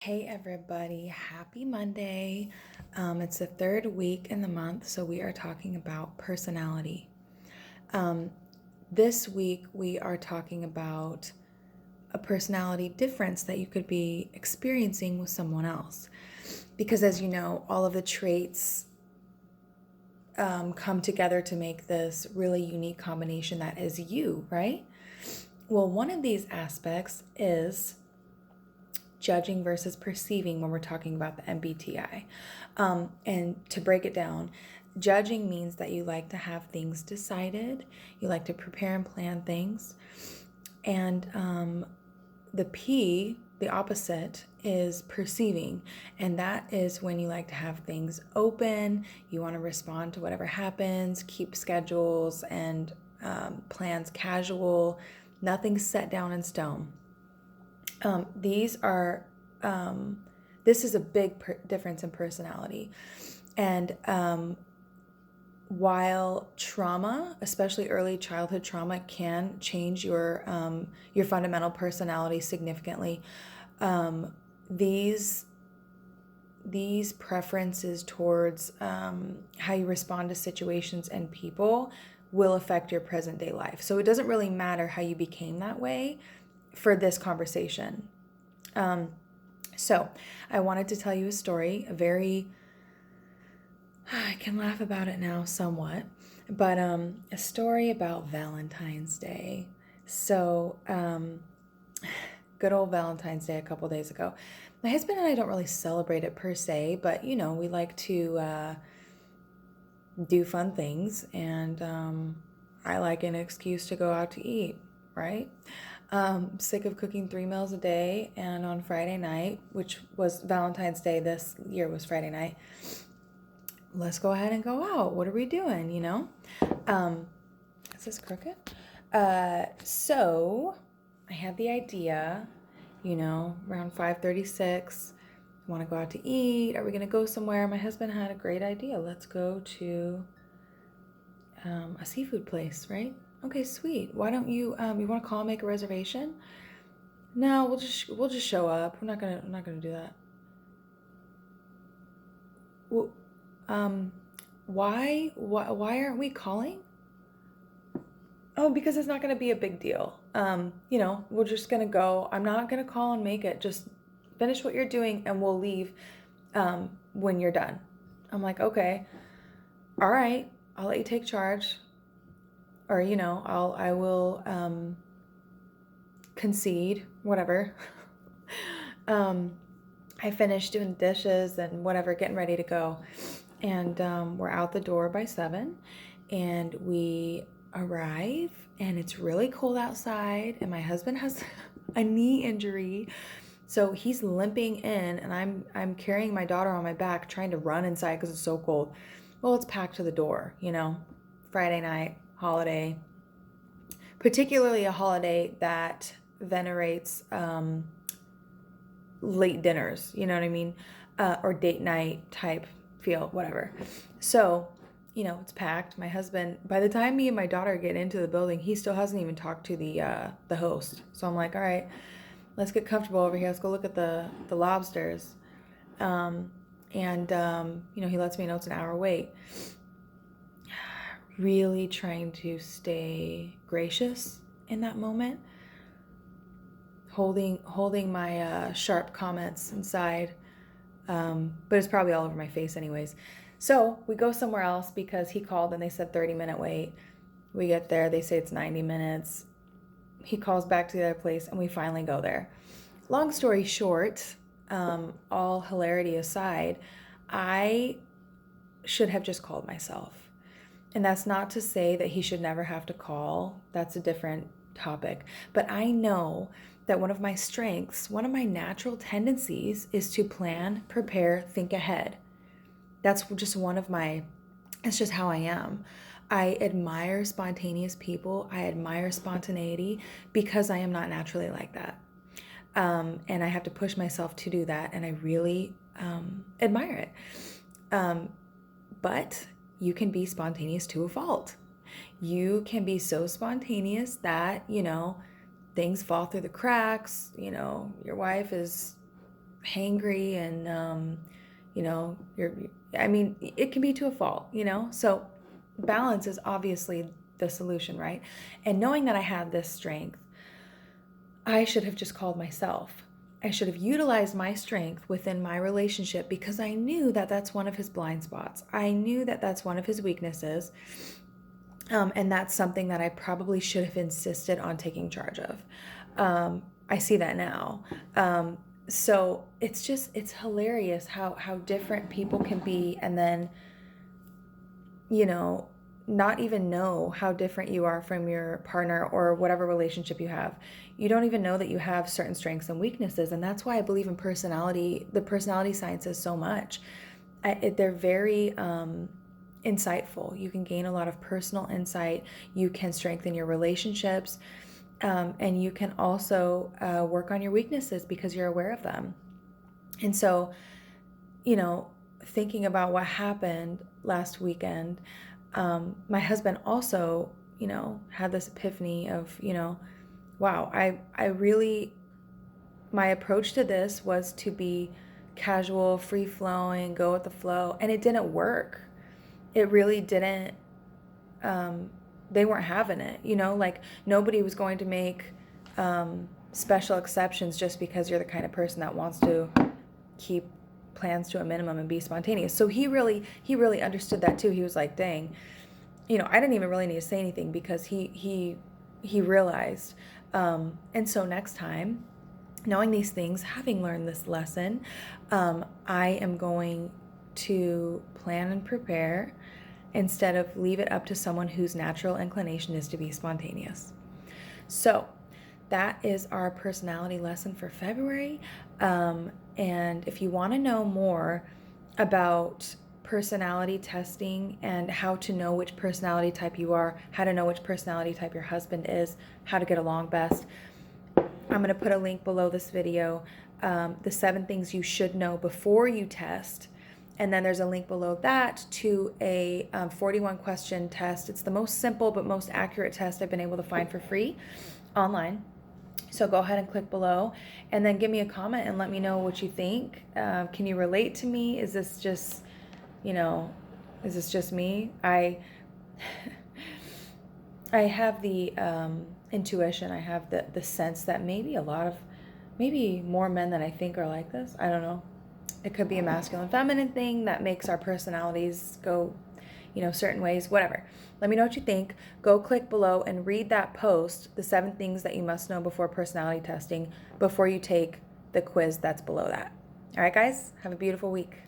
Hey everybody, happy Monday. It's the third week in the month, so we are talking about personality. Um, this week we are talking about a personality difference that you could be experiencing with someone else. Because as you know, all of the traits come together to make this really unique combination that is you, right? Well, one of these aspects is judging versus perceiving when we're talking about the MBTI. And to break it down, judging means that you like to have things decided, you like to prepare and plan things. And the P, the opposite, is perceiving. And that is when you like to have things open, you want to respond to whatever happens, keep schedules and plans casual, nothing set down in stone. These are, this is a big difference in personality. And while trauma, especially early childhood trauma, can change your fundamental personality significantly, these preferences towards how you respond to situations and people will affect your present day life. So it doesn't really matter how you became that way for this conversation. So I wanted to tell you a story, I can laugh about it now somewhat, but a story about Valentine's Day. So, good old Valentine's Day a couple days ago. My husband and I don't really celebrate it per se, but we like to do fun things, and I like an excuse to go out to eat, right? Sick of cooking 3 meals a day, and on Friday night, which was Valentine's Day this year, was Friday night. Let's go ahead and go out. What are we doing? Is this crooked? So I had the idea, around 5:36. Want to go out to eat? Are we gonna go somewhere? My husband had a great idea. Let's go to a seafood place, right? Okay, sweet. Why don't you want to call and make a reservation? No, we'll just show up. We're not gonna do that. Well, why aren't we calling? Oh, because it's not gonna be a big deal. We're just gonna go. I'm not gonna call and make it. Just finish what you're doing, and we'll leave when you're done. I'm like, okay, all right. I'll let you take charge, or I will concede, whatever. I finished doing dishes and whatever, getting ready to go. And we're out the door by 7, and we arrive, and it's really cold outside, and my husband has a knee injury. So he's limping in, and I'm carrying my daughter on my back, trying to run inside because it's so cold. Well, it's packed to the door, Friday night, holiday, particularly a holiday that venerates late dinners, you know what I mean? Or date night type feel, whatever. So, it's packed. My husband, by the time me and my daughter get into the building, he still hasn't even talked to the host. So I'm like, all right, let's get comfortable over here. Let's go look at the lobsters. He lets me know it's an hour wait. Really trying to stay gracious in that moment, holding my sharp comments inside, but it's probably all over my face anyways. So we go somewhere else because he called and they said 30-minute wait. We get there, they say it's 90 minutes. He calls back to the other place, and we finally go there. Long story short, all hilarity aside, I should have just called myself. And that's not to say that he should never have to call. That's a different topic. But I know that one of my strengths, one of my natural tendencies is to plan, prepare, think ahead. That's just it's just how I am. I admire spontaneous people. I admire spontaneity because I am not naturally like that. And I have to push myself to do that, and I really admire it. But you can be spontaneous to a fault. You can be so spontaneous that, things fall through the cracks. Your wife is hangry and, it can be to a fault, So balance is obviously the solution, right? And knowing that I had this strength, I should have just called myself. I should have utilized my strength within my relationship because I knew that that's one of his blind spots. I knew that that's one of his weaknesses. And that's something that I probably should have insisted on taking charge of. I see that now. So it's hilarious how different people can be, and then, not even know how different you are from your partner or whatever relationship you have. You don't even know that you have certain strengths and weaknesses. And that's why I believe in the personality sciences so much. They're very insightful. You can gain a lot of personal insight. You can strengthen your relationships. And you can also work on your weaknesses because you're aware of them. And so, thinking about what happened last weekend, my husband also, had this epiphany of, wow, I really, my approach to this was to be casual, free flowing, go with the flow, and it didn't work. It really didn't. They weren't having it, like nobody was going to make special exceptions just because you're the kind of person that wants to keep plans to a minimum and be spontaneous. So he really understood that too. He was like, dang, I didn't even really need to say anything because he realized. And so next time, knowing these things, having learned this lesson, I am going to plan and prepare instead of leave it up to someone whose natural inclination is to be spontaneous. So that is our personality lesson for February. And if you want to know more about personality testing and how to know which personality type you are, how to know which personality type your husband is, how to get along best, I'm going to put a link below this video, the 7 things you should know before you test. And then there's a link below that to a 41 question test. It's the most simple but most accurate test I've been able to find for free online. So go ahead and click below and then give me a comment and let me know what you think. Can you relate to me? Is this just, is this just me? I have the intuition, I have the sense that maybe more men than I think are like this. I don't know. It could be a masculine feminine thing that makes our personalities go, certain ways, whatever. Let me know what you think. Go click below and read that post, the 7 things that you must know before personality testing, before you take the quiz that's below that. All right, guys, have a beautiful week.